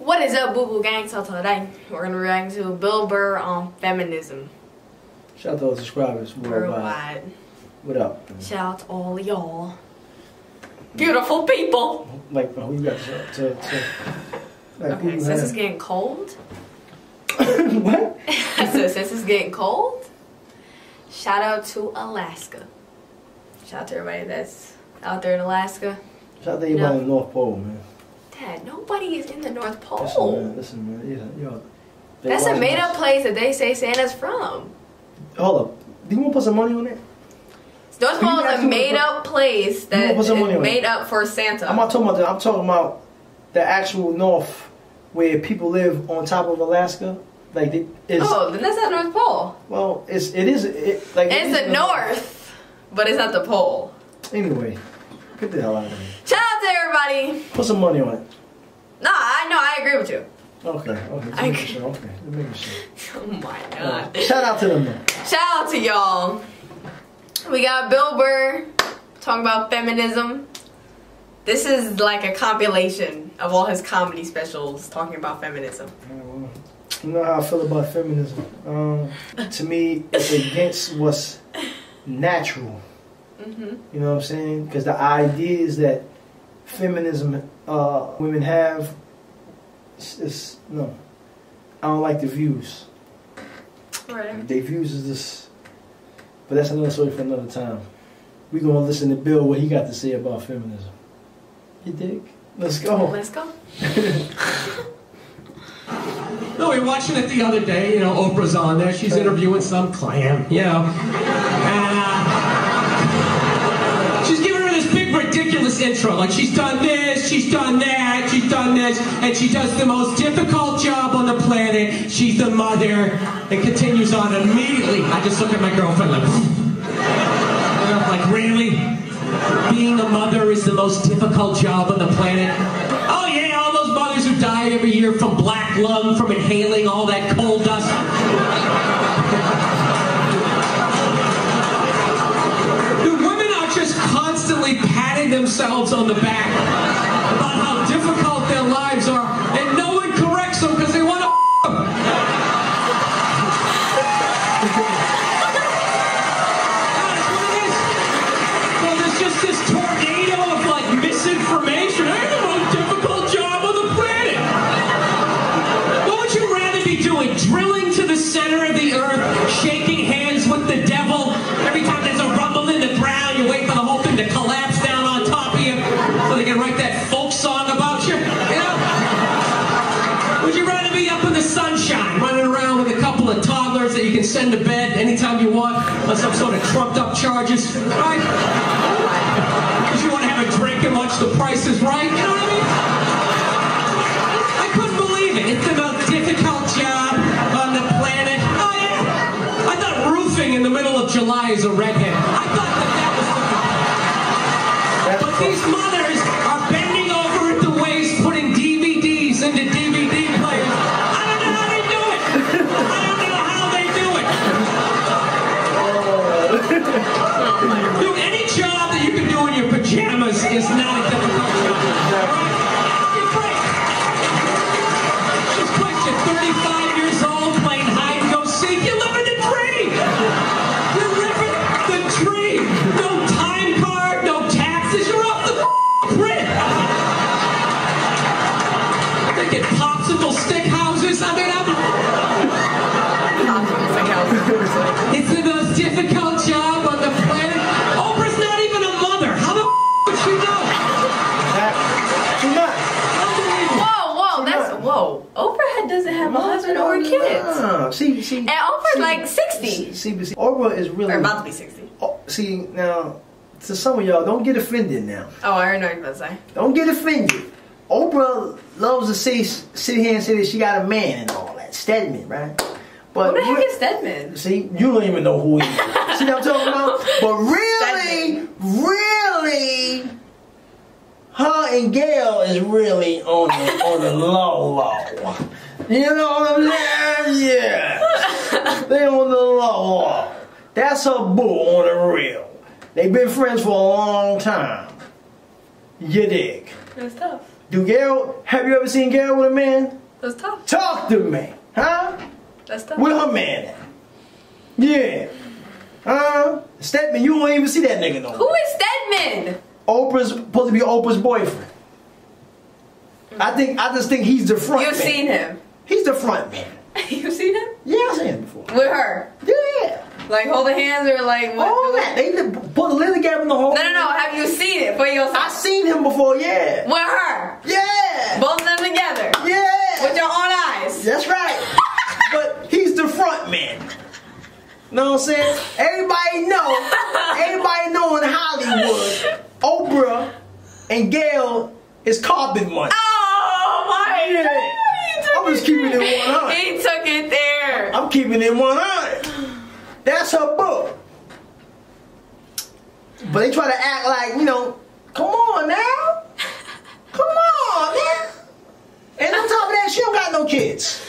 What is up, Boo Boo Gang? So today we're gonna react to Bill Burr on feminism. Shout out to all subscribers worldwide. What up? Shout out to all y'all. Beautiful people. Like, who you got to like, okay, since it's getting cold. What? So since it's getting cold, shout out to Alaska. Shout out to everybody that's out there in Alaska. Shout out to everybody in the North Pole, man. Dad, nobody is in the North Pole. Listen, man. Yo, that's a made-up place that they say Santa's from. Hold up. Do you want to put some money on it? North Pole is a made-up place that is made up for Santa. I'm not talking about that. I'm talking about the actual North, where people live on top of Alaska. Like, oh, then that's not North Pole. Well, it's the North, but it's not the pole. Anyway, get the hell out of here. Shout out to everybody. Put some money on it. Nah, I agree with you. Okay. Okay. Making sure. Oh my God. Shout out to them, though. Shout out to y'all. We got Bill Burr talking about feminism. This is like a compilation of all his comedy specials talking about feminism. Well, you know how I feel about feminism. To me, it's against what's natural. You know what I'm saying? Because the ideas that feminism women have, no. I don't like the views. Right. Their views is this. But that's another story for another time. We're going to listen to Bill, what he got to say about feminism. You dig? Let's go. Let's go. No, we were watching it the other day, you know, Oprah's on there, she's interviewing some clam, you know. And she's giving her this big ridiculous intro, like she's done this, she's done that, she's done this, and she does the most difficult job on the planet, she's the mother, and continues on immediately. I just look at my girlfriend like really? Being a mother is the most difficult job on the planet? Oh yeah, all those mothers who die every year from black lung, from inhaling all that coal dust. Dude, women are just constantly patting themselves on the back about how difficult their lives are, and no one corrects them because they want to them. This tornado of like misinformation. I have the most difficult job on the planet. What would you rather be doing? Drilling to the center of the earth, shaking hands with the devil. Every time there's a rumble in the ground, you wait for the whole thing to collapse down on top of you so they can write that folk song about you. You know? Would you rather be up in the sunshine, running around with a couple of toddlers that you can send to bed anytime you want on some sort of trumped up charges, right? Because you want to have a drink and watch The Price is Right, you know what I mean? I couldn't believe it. It's the most difficult job on the planet. Oh yeah. I thought roofing in the middle of July is a redhead. I thought that was the... But these mothers are bending over at the waist, putting DVDs into DVD players. I don't know how they do it. I don't know how they do it. Dude, any job that you can do in your pajamas is not a difficult job. You're great. Just quit. You're 35 years old playing hide and go seek. You're living the dream. You're living the dream. No time card, no taxes. You're off the grid. They get popsicle stick houses. I mean, Popsicle stick houses. it's the most difficult job on the planet. Oprah's not even a mother. How the would she know? She's not. Whoa. Oprah doesn't have a husband or kids. See. And Oprah's like 60. See, Oprah is really... Or about to be 60. Oh, see, now, to some of y'all, don't get offended now. Oh, I already know what you're about to say. Don't get offended. Oprah loves to sit here and say that she got a man and all that. Stedman, right? But who the heck is Stedman? See, you don't even know who he is. See what I'm talking about? But really, her and Gail is really on the low. You know what I'm saying? Yeah. They on the low. That's her boo on the real. They've been friends for a long time. You dig? It's tough. Have you ever seen Gail with a man? That's tough. Talk to me, huh? That's tough. With her man at? Yeah. Stedman, you won't even see that nigga no more. Who is Stedman? Oprah's supposed to be Oprah's boyfriend. I just think he's the front You've man. seen him. He's the front man. You've seen him? Yeah, I've seen him before. With her? Yeah. Like holding hands or like what? All that. They put a little together in the whole. No. Have you seen it for yourself? I seen him before, yeah. With her? Yeah. Both of them together? Yeah. With your own eyes? That's right. But he's the front man. Know what I'm saying? Everybody know in Hollywood, Oprah and Gail is carbon money. Oh my God! I'm just keeping it 100. He took it there. I'm keeping it 100. That's her book. But they try to act like, come on now. Come on, man. And on top of that, she don't got no kids.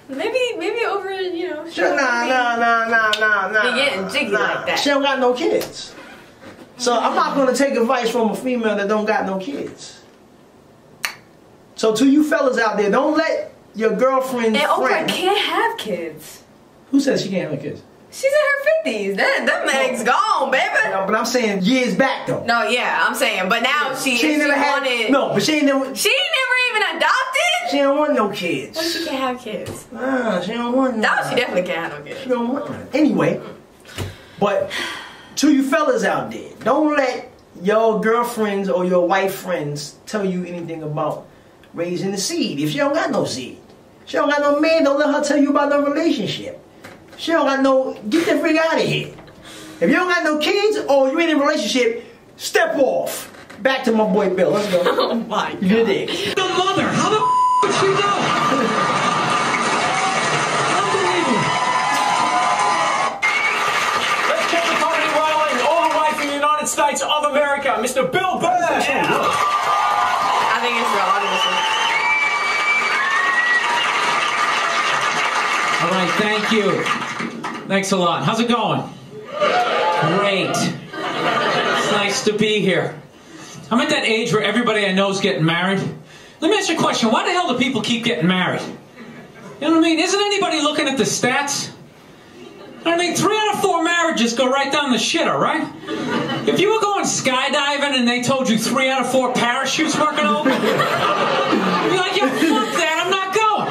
Maybe over, Nah. Be getting jiggy like that. She don't got no kids. So I'm not going to take advice from a female that don't got no kids. So to you fellas out there, don't let your girlfriend's And Oprah friend... can't have kids. Who says she can't have kids? She's in her 50s. That eg's gone, baby. No, but I'm saying years back though. No, yeah, I'm saying. But now she never had... wanted... No, but she ain't never... She never even adopted? She don't want no kids. Well, she can't have kids. Nah, she don't want No, she definitely can't have no kids. She don't want none. Anyway, but to you fellas out there, don't let your girlfriends or your wife friends tell you anything about raising the seed. If she don't got no seed, she don't got no man, don't let her tell you about no relationship. She don't got no, get the freak out of here. If you don't got no kids or you ain't in a relationship, step off. Back to my boy Bill, let's go. Oh my God. You dig? The mother, how the would she know? Unbelievable. Let's keep the party rolling all the way from the United States of America, Mr. Bill Burr. I think it's real, honestly. All right, thank you. Thanks a lot. How's it going? Great. It's nice to be here. I'm at that age where everybody I know is getting married. Let me ask you a question. Why the hell do people keep getting married? You know what I mean? Isn't anybody looking at the stats? I mean, 3 out of 4 marriages go right down the shitter, right? If you were going skydiving and they told you 3 out of 4 parachutes weren't going to open, you'd be like, yo, fuck that, I'm not going.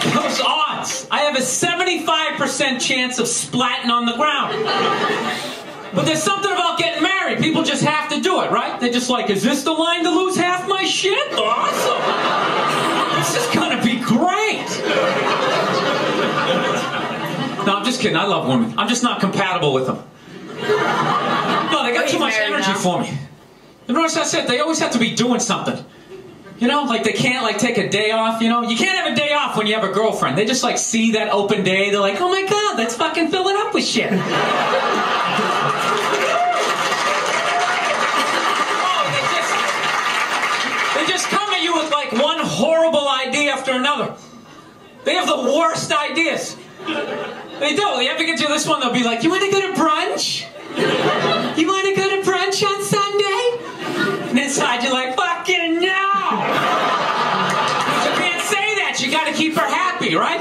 Those odds. I have a 75% chance of splatting on the ground. But there's something about getting married. People just have to do it, right? They're just like, is this the line to lose half my shit? Awesome. This is gonna be great. No, I'm just kidding. I love women. I'm just not compatible with them. No, they got too much energy for me. You notice I said they always have to be doing something. You know, like they can't like take a day off, you know? You can't have a day off when you have a girlfriend. They just like see that open day, they're like, oh my God, let's fucking fill it up with shit. Oh, they just come at you with like one horrible idea after another. They have the worst ideas. They do. You ever get to this one, they'll be like, you want to go to brunch? You want to go to brunch on Sunday? And inside you're like, fucking no! You can't say that. You got to keep her happy, right?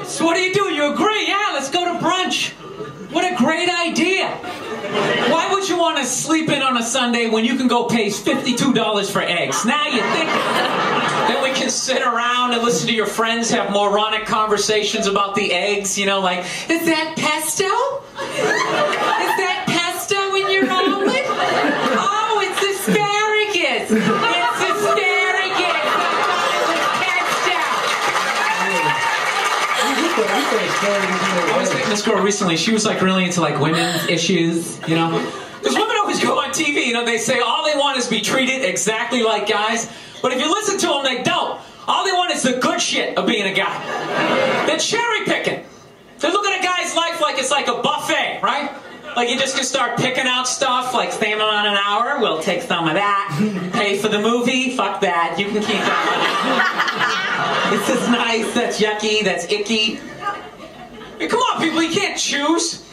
So what do? You agree? Yeah, let's go to brunch. What a great idea. Why would you want to sleep in on a Sunday when you can go pay $52 for eggs? Now you think then we can sit around and listen to your friends have moronic conversations about the eggs, you know, like, is that pesto? Is that pesto in your omelet? Oh, it's asparagus. It's asparagus. I was dating this girl recently. She was like really into like women's issues, you know. Because women always go on TV, you know, they say all they want is to be treated exactly like guys. But if you listen to them, they don't. All they want is the good shit of being a guy. They're cherry picking. They look at a guy's life like it's like a buffet, right? Like you just can start picking out stuff, like staying on an hour, we'll take some of that. Pay for the movie, fuck that, you can keep that money. This is nice, that's yucky, that's icky. I mean, come on people, you can't choose.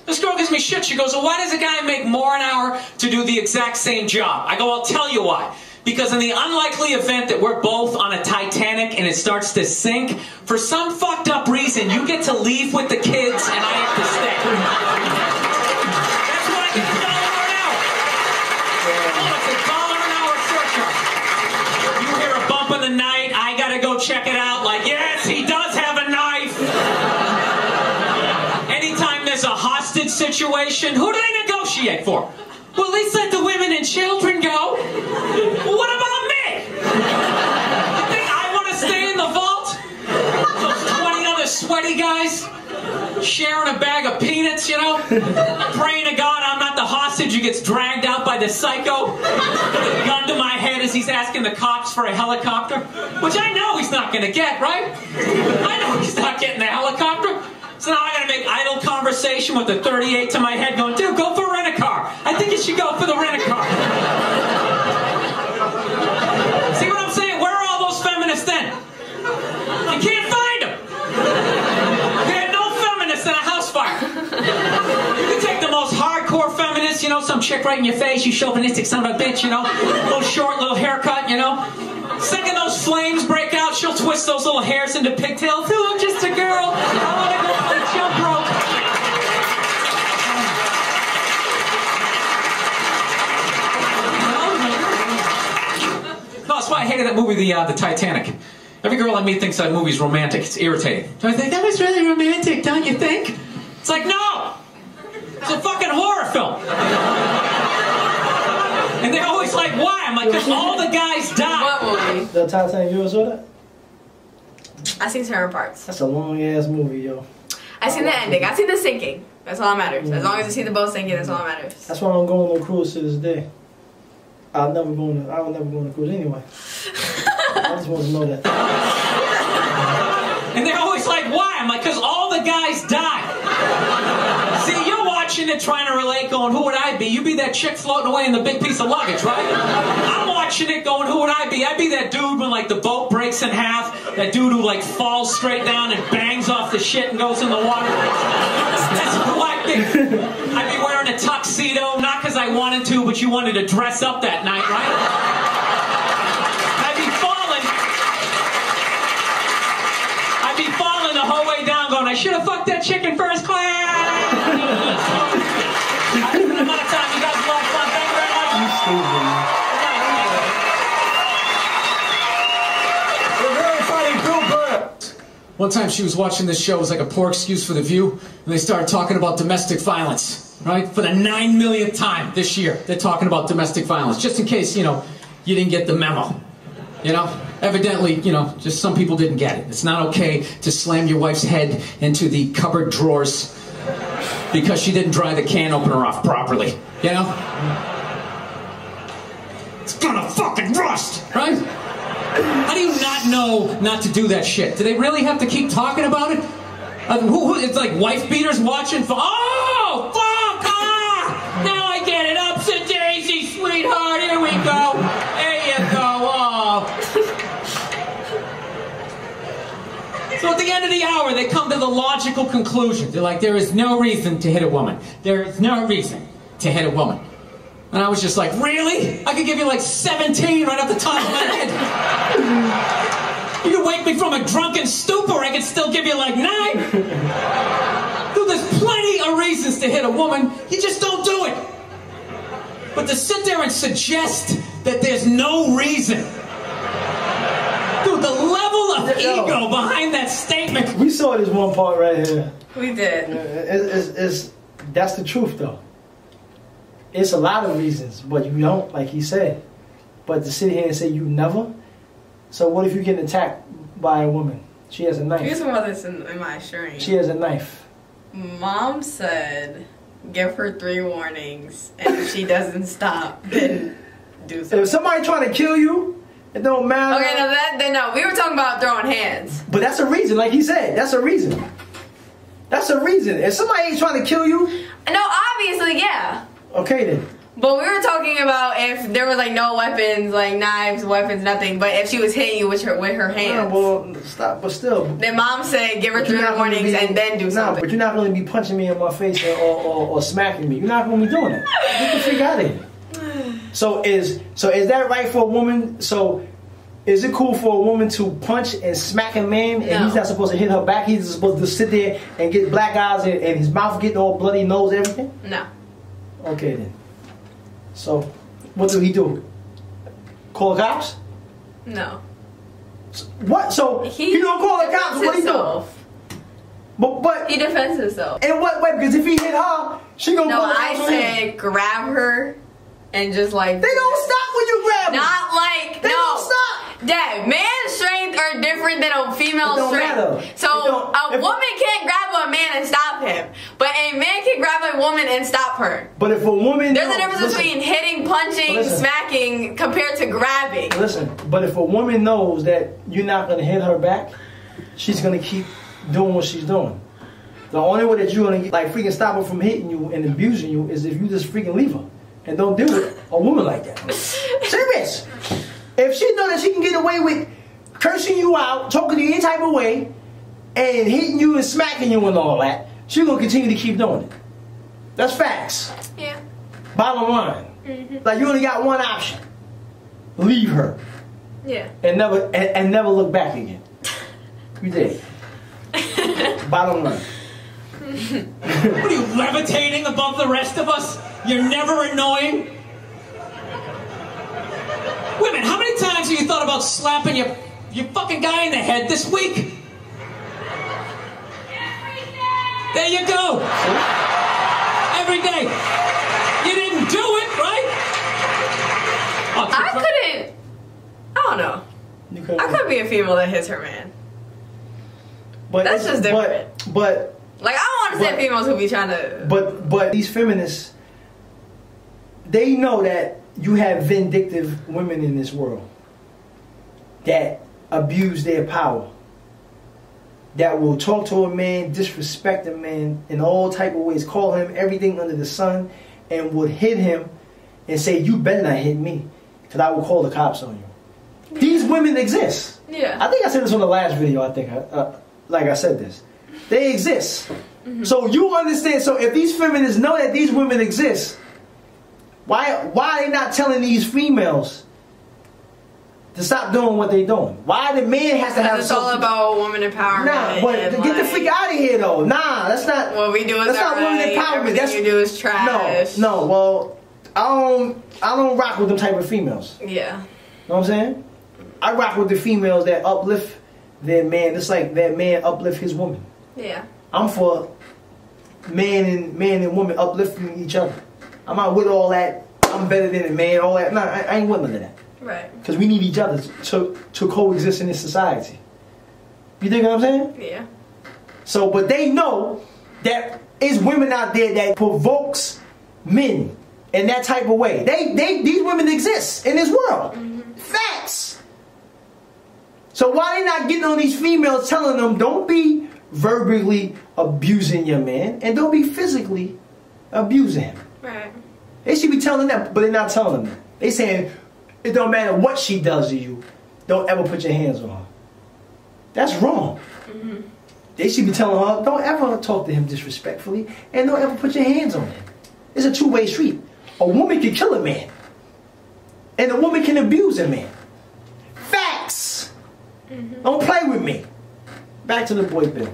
This girl gives me shit. She goes, well, why does a guy make more an hour to do the exact same job? I go, I'll tell you why. Because in the unlikely event that we're both on a Titanic and it starts to sink, for some fucked up reason, you get to leave with the kids and I have to stay. That's why I get $1 an hour. Oh, it's $1 an hour surcharge. You hear a bump in the night, I gotta go check it out. Like, yes, he does have a knife. Anytime there's a hostage situation, who do they negotiate for? Well, at least let the women and children go. Well, what about me? You think I want to stay in the vault? Those 20 other sweaty guys sharing a bag of peanuts, you know? Praying to God I'm not the hostage who gets dragged out by the psycho with a gun to my head as he's asking the cops for a helicopter. Which I know he's not going to get, right? I know he's not getting a helicopter. So now I gotta make idle conversation with the 38 to my head going, dude, go for a rent-a-car. I think you should go for the rent-a-car. See what I'm saying? Where are all those feminists then? You can't find them. They had no feminists in a house fire. You can take the most hardcore feminist, you know, some chick right in your face, you chauvinistic son of a bitch, you know, little short, little haircut, you know. Second those flames break out, she'll twist those little hairs into pigtails. Ooh, I'm just a girl. I want to go play jump rope. No, that's why I hated that movie, the Titanic. Every girl I meet thinks that movie's romantic. It's irritating. So I think, that was really romantic, don't you think? It's like, no! It's a fucking horror film. And they're always like, why? I'm like, because all the guys die. What movie? The Titanic, you ever saw that? I seen certain parts. That's a long-ass movie, yo. I seen the ending. I seen the sinking. That's all that matters. As long as I see the boat sinking, that's all that matters. That's why I don't go on no cruise to this day. I will never go on a cruise anyway. I just want to know that. And they're always like, why? I'm like, because all the guys die. See, you're watching it trying to relate, going, who would I be? You'd be that chick floating away in the big piece of luggage, right? I'm watching it going, who would I be? I'd be that dude when, like, the boat breaks in half. That dude who, like, falls straight down and bangs off the shit and goes in the water. That's who I'd be. I'd be wearing a tuxedo, not because I wanted to, but you wanted to dress up that night, right? I'd be falling the whole way down going, I should have fucked that chick in first class. I didn't have enough time. You guys have a lot of fun. Thank you very much. You're very funny, Bill Burr. One time she was watching this show, it was like a poor excuse for The View, and they started talking about domestic violence, right? For the 9 millionth time this year, they're talking about domestic violence, just in case, you know, you didn't get the memo, you know? Evidently, you know, just some people didn't get it. It's not okay to slam your wife's head into the cupboard drawers because she didn't dry the can opener off properly, you know? It's gonna fucking rust, right? How do you not know not to do that shit? Do they really have to keep talking about it? It's like wife beaters watching for, oh, fuck, ah! Now I get it, ups and daisies, sweetheart, here we go. There you go, oh. So at the end of the hour, they come to the logical conclusion. They're like, there is no reason to hit a woman. There is no reason to hit a woman. And I was just like, really? I could give you like 17 right off the top of my head. You could wake me from a drunken stupor, I could still give you like 9. Dude, there's plenty of reasons to hit a woman. You just don't do it. But to sit there and suggest that there's no reason. Dude, the level of ego behind that statement. We saw this one part right here. We did. That's the truth, though. It's a lot of reasons, but you don't, like he said. But to sit here and say you never. So what if you get attacked by a woman? She has a knife. You talking about this in my stream. She has a knife. Mom said, give her 3 warnings, and if she doesn't stop, then do something. If somebody trying to kill you, it don't matter. Okay, no, we were talking about throwing hands. But that's a reason, like he said. That's a reason. That's a reason. If somebody ain't trying to kill you. No, obviously, yeah. Okay then. But we were talking about if there was like no weapons, like knives, weapons, nothing. But if she was hitting you with her hands. Yeah, well, stop. But still. Then mom said, give her 3 warnings and then do something. But you're not going to be punching me in my face or smacking me. You're not going to be doing that. Get the freak out of here. So is that right for a woman? So is it cool for a woman to punch and smack a man and he's not supposed to hit her back? He's supposed to sit there and get black eyes and his mouth getting all bloody, nose, everything? No. Okay then. So what do he do? Call the cops? No. What? So he don't call the cops. What he do? But he defends himself. In what way? Because if he hit her, she gonna call the cops. No, I said grab her and just like. They don't stop when you grab them. Not like they don't stop. Dad, man's strength are different than a female's strength. Matter. So a woman can't grab a man and stop him, but a man can grab a woman and stop her. But if a woman, there's a difference between hitting, punching, smacking compared to grabbing. Listen, but if a woman knows that you're not gonna hit her back, she's gonna keep doing what she's doing. The only way that you're gonna like freaking stop her from hitting you and abusing you is if you just freaking leave her and don't deal with a woman like that. Serious. If she know that she can get away with cursing you out, talking to you any type of way, and hitting you and smacking you and all that, she's gonna continue to keep doing it. That's facts. Yeah. Bottom line. Like you only got one option. Leave her. Yeah. And never look back again. You did. Bottom line. What are you, levitating above the rest of us? You're never annoying? Women, how many times have you thought about slapping your fucking guy in the head this week? Every day! There you go! Every day! You didn't do it, right? I don't know. I could be a female that hits her man. But that's just different. But like, I don't understand females who be trying to. But these feminists, they know that you have vindictive women in this world that abuse their power, that will talk to a man, disrespect a man in all type of ways, call him everything under the sun, and would hit him and say, you better not hit me, because I will call the cops on you. These women exist. Yeah. I think I said this on the last video, I think. Like I said this. They exist. So you understand, so if these feminists know that these women exist, why are they not telling these females to stop doing what they're doing? Why the man has to have it's all about woman empowerment. Nah, but get the freak out of here though. Nah, that's not what we do. Is that's not woman empowerment. Everything That's you do is trash. No. Well, I don't rock with them type of females. Yeah. Know what I'm saying? I rock with the females that uplift their man. It's like that man uplift his woman. Yeah. I'm for man and woman uplifting each other. I'm not with all that. I'm better than a man. All that. Nah, I ain't with none of that. Right. Because we need each other to coexist in this society. You think what I'm saying? Yeah. So, but they know that is women out there that provokes men in that type of way. These women exist in this world. Facts. So why they not getting on these females telling them don't be verbally abusing your man and don't be physically abusing him? Right. They should be telling them, but they're not telling them that. They saying it don't matter what she does to you, don't ever put your hands on her. That's wrong. They should be telling her, don't ever talk to him disrespectfully and don't ever put your hands on him. It's a two-way street. A woman can kill a man and a woman can abuse a man. Facts. Don't play with me. Back to the boy bill.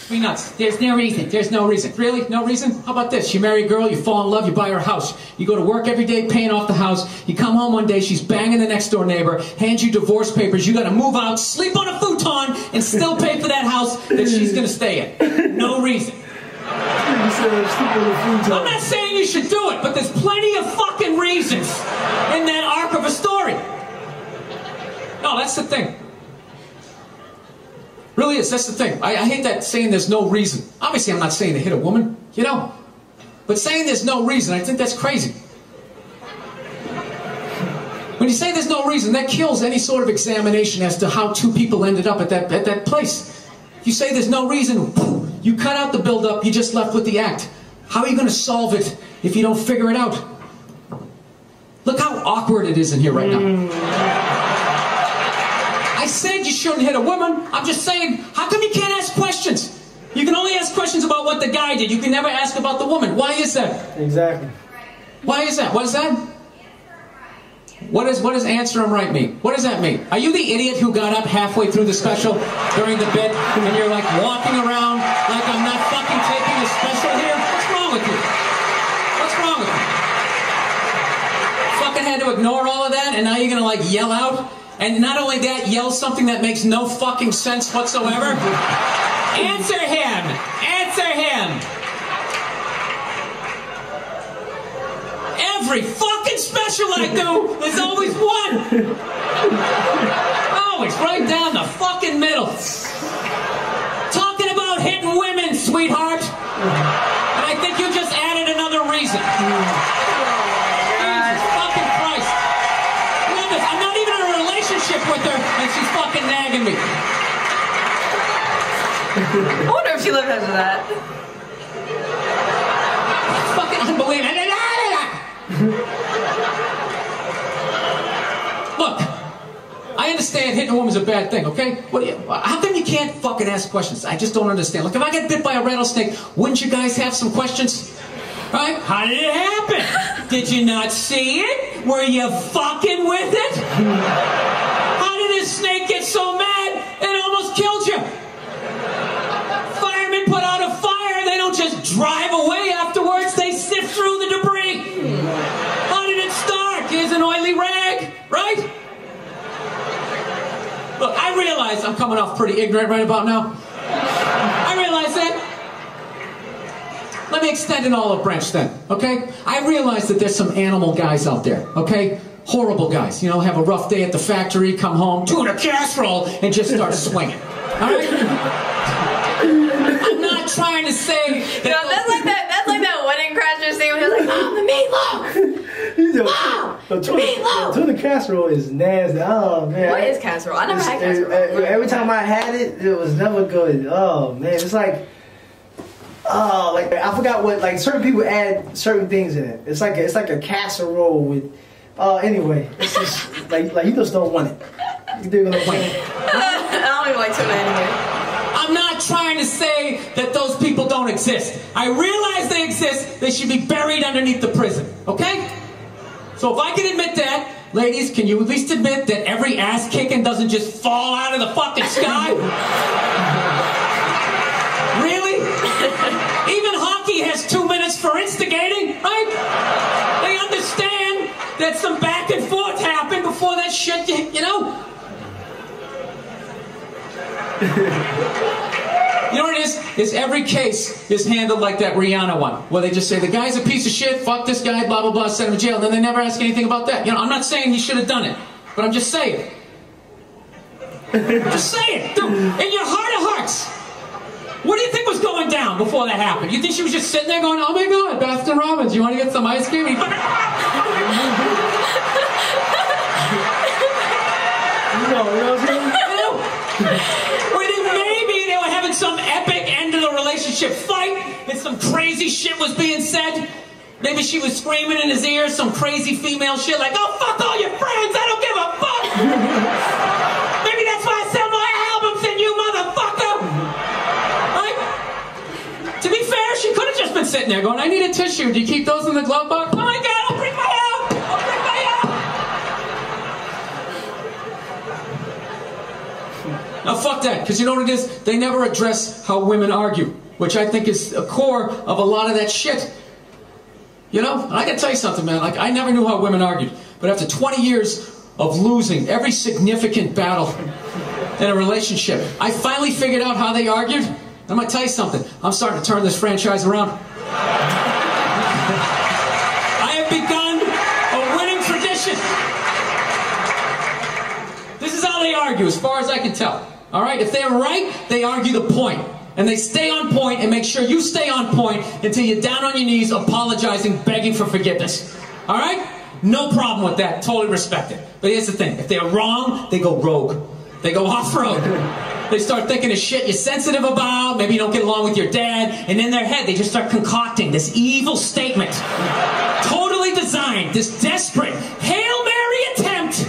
Be nuts. There's no reason. There's no reason. Really? No reason? How about this? You marry a girl, you fall in love, you buy her a house. You go to work every day paying off the house. You come home one day, she's banging the next door neighbor, hands you divorce papers, you gotta move out, sleep on a futon, and still pay for that house that she's gonna stay in. No reason. I'm not saying you should do it, but there's plenty of fucking reasons in that arc of a story. No, that's the thing. Really is, that's the thing. I hate that saying there's no reason. Obviously I'm not saying to hit a woman, you know. But saying there's no reason, I think that's crazy. When you say there's no reason, that kills any sort of examination as to how two people ended up at that place. If you say there's no reason, you cut out the build-up, you just left with the act. How are you going to solve it if you don't figure it out. Look how awkward it is in here right now. I said you shouldn't hit a woman. I'm just saying, how come you can't ask questions? You can only ask questions about what the guy did. You can never ask about the woman. Why is that? Exactly. Why is that? What is that? What does answer him right mean? What does that mean? Are you the idiot who got up halfway through the special during the bit and you're like walking around like I'm not fucking taping a special here? What's wrong with you? What's wrong with you? Fucking had to ignore all of that and now you're gonna like yell out? And not only that, yell something that makes no fucking sense whatsoever? Answer him! Answer him! Every fucking special I do, there's always one! Always, right down the fucking middle. Talking about hitting women, sweetheart! And I think you just added another reason. Jesus fucking Christ. Remember, I'm not even in a relationship with her, and she's fucking nagging me. I wonder if she lived after that. It's fucking unbelievable. Look, I understand hitting a woman's a bad thing, okay? How come you can't fucking ask questions? I just don't understand. Look, if I get bit by a rattlesnake, wouldn't you guys have some questions? Right? How did it happen? Did you not see it? Were you fucking with it? How did this snake get so mad it almost killed you? Firemen put out a fire, they don't just drive away afterwards, they sift through the debris. How did it start? Here's an oily rag, right? Look, I realize I'm coming off pretty ignorant right about now. I realize that. Let me extend an olive branch then, okay? I realize that there's some animal guys out there, okay? Horrible guys, you know, have a rough day at the factory, come home, tuna casserole, and just start swinging, all right? I'm not trying to say that... No, that's like that Wedding Crashers thing where he's like, oh, the meatloaf! Wow! Meatloaf! Tuna casserole is nasty. Oh, man. What is casserole? I never had casserole. Every time I had it, it was never good. Oh, man. It's like... Oh, like I forgot what. Like certain people add certain things in it. It's like a casserole with. Anyway, it's just like you just don't want it. They're gonna want it. I don't even like tuna anyway. I'm not trying to say that those people don't exist. I realize they exist. They should be buried underneath the prison. Okay? So if I can admit that, ladies, can you at least admit that every ass kicking doesn't just fall out of the fucking sky? Really? Even hockey has 2 minutes for instigating, right? They understand that some back and forth happened before that shit, you know? You know what it is every case is handled like that Rihanna one, where they just say, the guy's a piece of shit, fuck this guy, blah, blah, blah, send him to jail, and then they never ask anything about that. You know, I'm not saying he should have done it, but I'm just saying. Just saying. Dude, in your heart of hearts, what do you think was going down before that happened? You think she was just sitting there going, oh my God, Baskin Robbins, you want to get some ice cream? You know what I'm saying? Or maybe they were having some epic end of the relationship fight and some crazy shit was being said. Maybe she was screaming in his ear some crazy female shit like, oh, fuck all your friends, I don't give a fuck. Maybe that's why I sell more albums than you, motherfucker. Right? To be fair, she could have just been sitting there going, I need a tissue. Do you keep those in the glove box? Oh my God, I'll bring my out. I'll bring my out. Now fuck that, because you know what it is? They never address how women argue, which I think is a core of a lot of that shit. You know, and I gotta tell you something, man. Like, I never knew how women argued, but after 20 years of losing every significant battle in a relationship, I finally figured out how they argued. And I'm gonna tell you something. I'm starting to turn this franchise around. I have begun a winning tradition. This is how they argue, as far as I can tell. All right? If they're right, they argue the point. And they stay on point and make sure you stay on point until you're down on your knees apologizing, begging for forgiveness. All right? No problem with that. Totally respect it. But here's the thing. If they're wrong, they go rogue. They go off-road. They start thinking of shit you're sensitive about, maybe you don't get along with your dad, and in their head they just start concocting this evil statement. Totally designed, this desperate Hail Mary attempt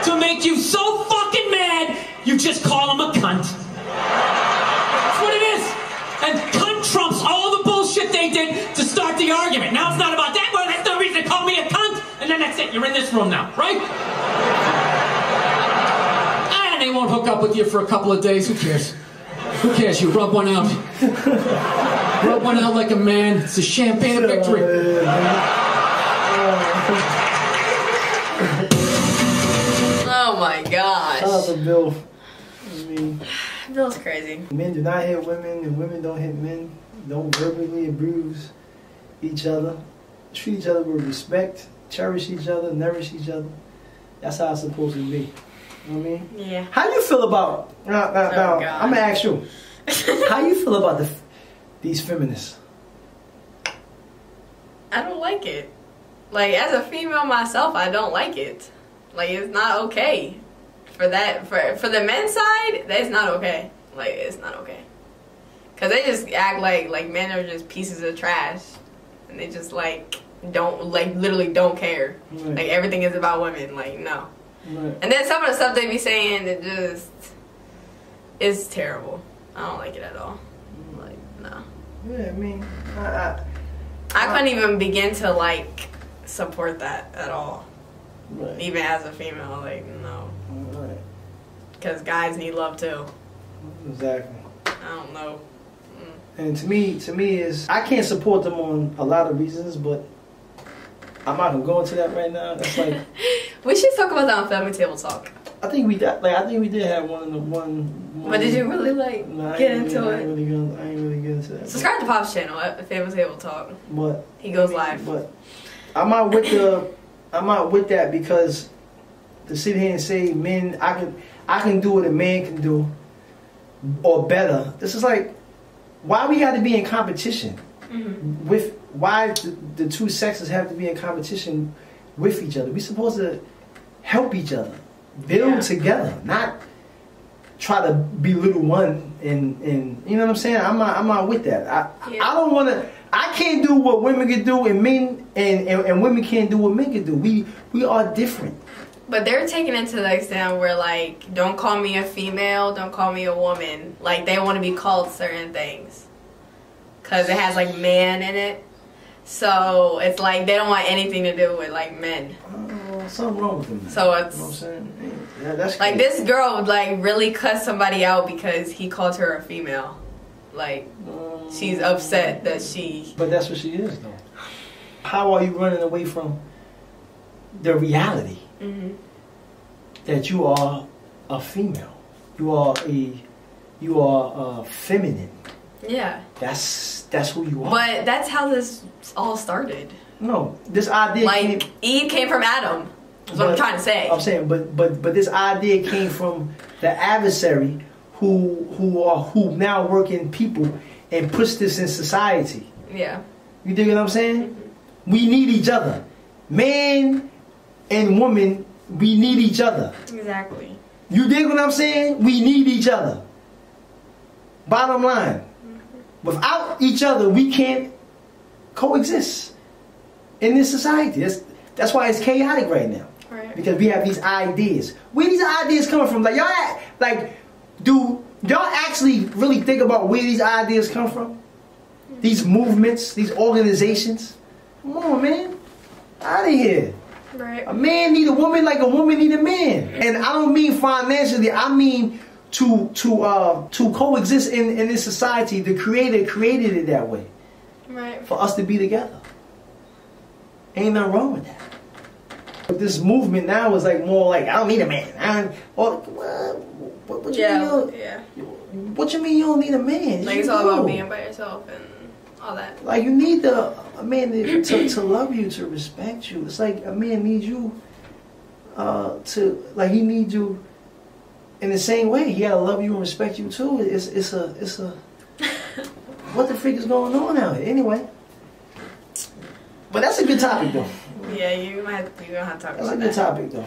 to make you so fucking mad, you just call him a cunt. That's what it is. And cunt trumps all the bullshit they did to start the argument. Now it's not about that, well, that's no reason to call me a cunt. And then that's it, you're in this room now, right? And they won't hook up with you for a couple of days, who cares? Who cares, you rub one out. Rub one out like a man, it's a champagne victory. Oh my gosh. Shout out to Bill. I mean, Bill's crazy. men do not hit women, and women don't hit men. Don't verbally abuse each other. Treat each other with respect. Cherish each other. Nourish each other. That's how it's supposed to be. You know what I mean? Yeah. How do you feel about? Now, God. I'm gonna ask you. How do you feel about these feminists? I don't like it. Like, as a female myself, I don't like it. Like, it's not okay. For that, for the men's side, that's not okay. Like, it's not okay. Cause they just act like men are just pieces of trash, and they just like don't literally don't care. Right. Like everything is about women. Like no. Right. And then some of the stuff they be saying, it just is terrible. I don't like it at all. Like no. Yeah, I mean, I couldn't even begin to like support that at all. right. Even as a female, like no. Right. Because guys need love too. Exactly. I don't know. And to me is I can't support them on a lot of reasons, but I'm not gonna go into that right now. That's like We should talk about that on Family Table Talk. I think we did have one. But did you really get into I it? ain't really get into that. Subscribe to Pop's channel at Family Table Talk. But He goes live. But I'm not with that because to sit here and say men I can do what a man can do or better. This is like why we got to be in competition with why the two sexes have to be in competition with each other. We're supposed to help each other, build together, not try to belittle one. And you know what I'm saying? I'm not with that. I don't want to. I can't do what women can do, and men and women can't do what men can do. We are different. But they're taking it to the extent where, like, don't call me a female, don't call me a woman. Like, they want to be called certain things. Because it has, like, man in it. So, it's like, they don't want anything to do with, like, men. Something wrong with them. So, it's... You know what I'm saying? Yeah, that's like, crazy. this girl would, like, really cut somebody out because he called her a female. Like, she's upset that she... But that's what she is, though. How are you running away from the reality? That you are a female, you are feminine. Yeah. That's who you are. But that's how this all started. No, this idea like Eve came from Adam. That's what I'm trying to say. I'm saying, but this idea came from the adversary who now work in people and push this in society. Yeah. You dig what I'm saying? We need each other, man and woman. We need each other. Exactly. You dig what I'm saying? We need each other. Bottom line. Without each other, we can't coexist in this society. That's why it's chaotic right now. Right. Because we have these ideas. Where these ideas coming from? Like do y'all actually really think about where these ideas come from? These movements, these organizations? Come on, man. Out of here. Right. A man need a woman like a woman need a man. And I don't mean financially, I mean to coexist in this society. The creator created it that way. Right. For us to be together. Ain't nothing wrong with that. But this movement now is like more like I don't need a man. What you mean? What you mean you don't need a man? Like it's all about being by yourself and all that. Like you need a man to love you, to respect you. It's like a man needs you he needs you in the same way. He gotta love you and respect you too. It's a what the freak is going on out here? Anyway. But that's a good topic though. Yeah, you're gonna have to talk about that. That's a good topic though.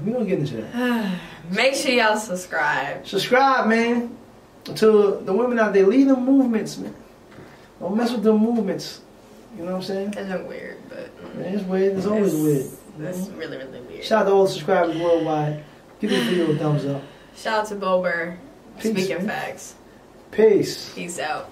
We're gonna get into that. Make sure y'all subscribe. Subscribe, man, to the women out there. Lead them movements, man. Don't mess with them movements. You know what I'm saying? It's been weird, but Man, it's weird. It's always weird. That's really, really weird. Shout out to all the subscribers worldwide. Give this video a thumbs up. Shout out to Burr. Peace, Speaking man. facts. Peace. Peace out.